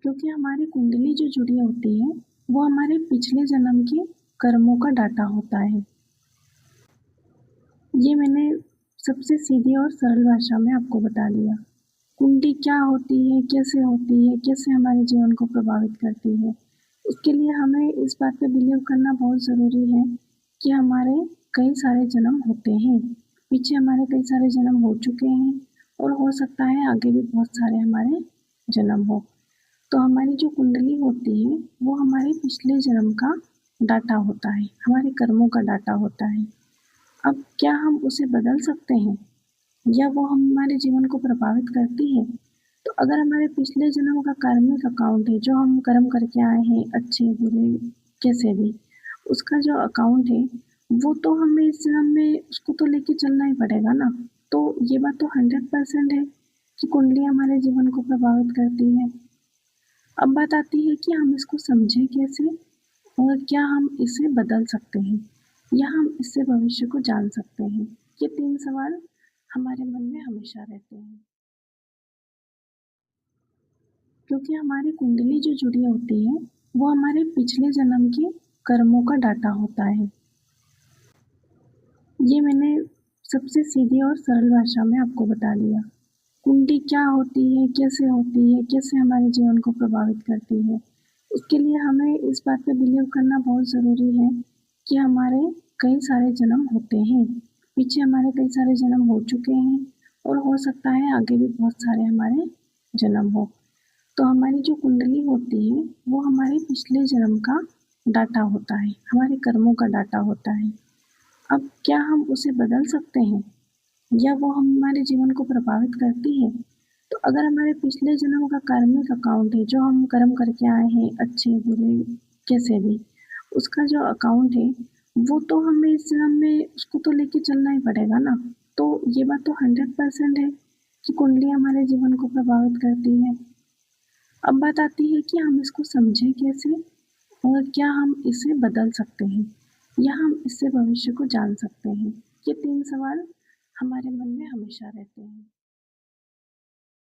क्योंकि हमारी कुंडली जो जुड़ी होती है वो हमारे पिछले जन्म के कर्मों का डाटा होता है। ये मैंने सबसे सीधी और सरल भाषा में आपको बता दिया। कुंडली क्या होती है, कैसे हमारे जीवन को प्रभावित करती है। इसके लिए हमें इस बात पे बिलीव करना बहुत ज़रूरी है कि हमारे कई सारे जन्म होते हैं। पीछे हमारे कई सारे जन्म हो चुके हैं और हो सकता है आगे भी बहुत सारे हमारे जन्म हो। तो हमारी जो कुंडली होती है वो हमारे पिछले जन्म का डाटा होता है, हमारे कर्मों का डाटा होता है। अब क्या हम उसे बदल सकते हैं या वो हमारे जीवन को प्रभावित करती है? तो अगर हमारे पिछले जन्म का कार्मिक अकाउंट है, जो हम कर्म करके आए हैं, अच्छे बुरे कैसे भी, उसका जो अकाउंट है वो तो हमें इस जन्म में उसको तो लेके चलना ही पड़ेगा ना। तो ये बात तो 100% है कि कुंडली हमारे जीवन को प्रभावित करती है। अब बात आती है कि हम इसको समझें कैसे और क्या हम इसे बदल सकते हैं या हम इससे भविष्य को जान सकते हैं। ये 3 सवाल हमारे मन में हमेशा रहते हैं। क्योंकि हमारी कुंडली जो जुड़ी होती है वो हमारे पिछले जन्म के कर्मों का डाटा होता है। ये मैंने सबसे सीधी और सरल भाषा में आपको बता दिया। कुंडली क्या होती है, कैसे हमारे जीवन को प्रभावित करती है। इसके लिए हमें इस बात पे बिलीव करना बहुत ज़रूरी है कि हमारे कई सारे जन्म होते हैं। पीछे हमारे कई सारे जन्म हो चुके हैं और हो सकता है आगे भी बहुत सारे हमारे जन्म हो। तो हमारी जो कुंडली होती है वो हमारे पिछले जन्म का डाटा होता है, हमारे कर्मों का डाटा होता है। अब क्या हम उसे बदल सकते हैं या वो हमारे जीवन को प्रभावित करती है? तो अगर हमारे पिछले जन्म का कार्मिक अकाउंट है, जो हम कर्म करके आए हैं, अच्छे बुरे कैसे भी, उसका जो अकाउंट है वो तो हमें इस जन्म में उसको तो लेके चलना ही पड़ेगा ना। तो ये बात तो 100% है कि कुंडली हमारे जीवन को प्रभावित करती है। अब बात आती है कि हम इसको समझें कैसे और क्या हम इसे बदल सकते हैं या हम इससे भविष्य को जान सकते हैं। ये 3 सवाल हमारे मन में हमेशा रहते हैं।